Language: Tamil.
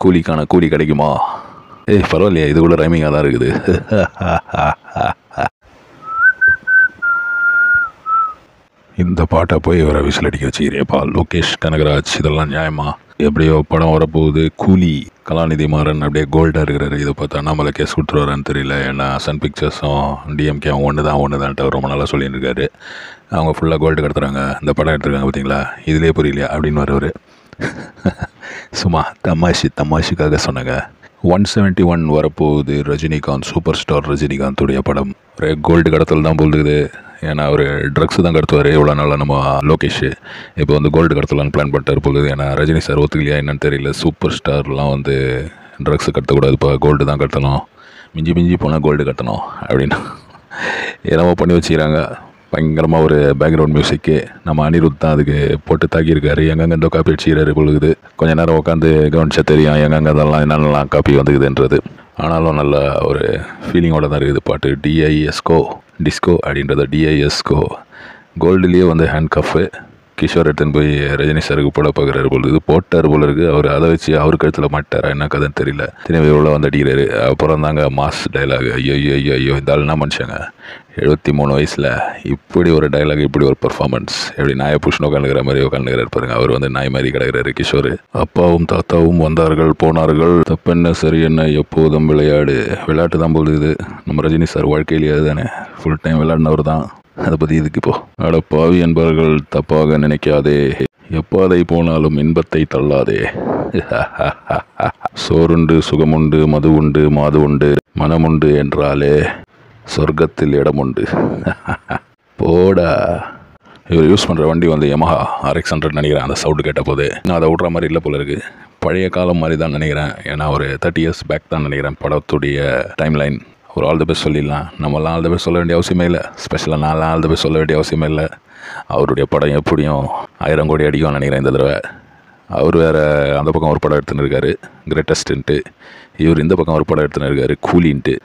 கூலிக்கான கூலி கிடைக்குமா? ஏய் பரவாயில்லையா, இது கூட ரைமிங்காக தான் இருக்குது. இந்த பாட்டை போய் வர விசில் அடிக்க வச்சுக்கிறேப்பா லோகேஷ் கனகராஜ். இதெல்லாம் நியாயமா? எப்படியோ படம் வரப்போகுது. கூலி, கலாநிதி மாறன் அப்படியே கோல்டாக இருக்கிறாரு. இதை பார்த்து அண்ணாமலை கேஸ் விட்டுருவாரான்னு தெரியல. ஏன்னா சன் பிக்சர்ஸும் டிஎம்கே ஒன்று தான்ட்டு ரொம்ப நாளாக சொல்லிட்டு இருக்காரு. அவங்க ஃபுல்லாக கோல்டு கடத்துறாங்க. இந்த படம் எடுத்துருக்காங்க பார்த்தீங்களா, இதிலே புரியலையா அப்படின்னு வரவர். சும்மா தமாஷுக்காக சொன்னாங்க. 171 வரப்போகுது. ரஜினிகாந்த், சூப்பர் ஸ்டார் ரஜினிகாந்துடைய படம். ஒரே கோல்டு கடத்தல் தான் போகுது. ஏன்னா அவர் ட்ரக்ஸ் தான் கடத்துவார் இவ்வளோ நாளாக நம்ம லோகேஷ். இப்போ வந்து கோல்டு கடத்தலான்னு பிளான் பண்ணிட்டார் போகுது. ஏன்னா ரஜினி சார் ஒத்துக்கலையா என்னன்னு தெரியல. சூப்பர் ஸ்டார்லாம் வந்து ட்ரக்ஸ் கடத்தக்கூடாதுப்பா, கோல்டு தான் கட்டணும், மிஞ்சி போனால் கோல்டு கட்டணும் அப்படின்னு என்னமோ பண்ணி வச்சுக்கிறாங்க. பயங்கரமாக ஒரு பேக்ரவுண்ட் மியூசிக்கு நம்ம அனிருத் தான் அதுக்கு போட்டு தாக்கியிருக்காரு. எங்கெங்கே காப்பி அடிச்சுக்கிறாரு பொழுது. கொஞ்சம் நேரம் உட்காந்து கவனிச்சா தெரியும் எங்கெங்கே அதெல்லாம் என்னென்னலாம் காப்பி வந்துக்குதுன்றது. ஆனாலும் நல்ல ஒரு ஃபீலிங்கோடு தான் இருக்குது பாட்டு. டிஸ்கோ அப்படின்றது டிஐஎஸ்கோ. கோல்டுலேயே வந்து ஹேண்ட் கஃப்பு கிஷோர் எடுத்துன்னு போய் ரஜினி சாருக்கு போட பார்க்குறாரு போல் இது. போட்டார் போல இருக்குது. அவர் அதை வச்சு அவர் கழுத்தில் மாட்டாரா என்ன கதைன்னு தெரியல. திரும்பி இவ்வளோ வந்து அடிக்கிறாரு. அப்புறம் தாங்க மாஸ் டைலாக். ஐயோ இந்த ஆள் என்ன மனுஷங்க, 73 வயசில் இப்படி ஒரு டைலாக், இப்படி ஒரு பர்ஃபார்மன்ஸ். எப்படி நாயை புஷ்னு உட்காந்துக்கிற மாதிரி உட்காந்துக்கிறாரு பாருங்க. அவர் வந்து நாய் மாதிரி கிடக்கிறாரு கிஷோர். அப்பாவும் தாத்தாவும் வந்தார்கள் போனார்கள், தப்பென்ன சரி என்ன எப்போதும் விளையாட்டு தான் போகுது. நம்ம ரஜினி சார் வாழ்க்கையிலேயே அதுதானே, ஃபுல் டைம் விளையாடினவர் தான். அதை பற்றி இதுக்கு இப்போ அட பாவி என்பவர்கள் தப்பாக நினைக்காதே, எப்பாதை போனாலும் இன்பத்தை தள்ளாதே. சோறுண்டு சுகமுண்டு மது உண்டு மாது உண்டு மனமுண்டு என்றாலே சொர்க்கத்தில் இடம் உண்டு. போடா. இவர் யூஸ் பண்ணுற வண்டி வந்து Yamaha RX100 நினைக்கிறேன். அந்த சவுண்டு கேட்ட போது நான் அதை விட்ற மாதிரி இல்லை போல இருக்குது. பழைய காலம் மாதிரி தான் நினைக்கிறேன். ஏன்னா ஒரு 30 years பேக் தான் நினைக்கிறேன் படத்துடைய டைம்லைன். ஒரு ஆல் த பெஸ்ட் சொல்லிடலாம். நம்மளாம் ஆல் த பெஸ்ட் சொல்ல வேண்டிய அவசியமே இல்லை. ஸ்பெஷலாக நான்லாம் ஆல் த பெஸ்ட் சொல்ல வேண்டிய அவசியமே இல்லை. அவருடைய படம் எப்படியும் 1000 கோடி அடிக்கும் நினைக்கிறேன் இந்த தடவை. அவர் வேறு அந்த பக்கம் ஒரு படம் எடுத்துன்னு இருக்காரு கிரேட்டஸ்ட்டுன்ட்டு. இவர் இந்த பக்கம் ஒரு படம் எடுத்துன்னு இருக்காரு கூலின்ட்டு.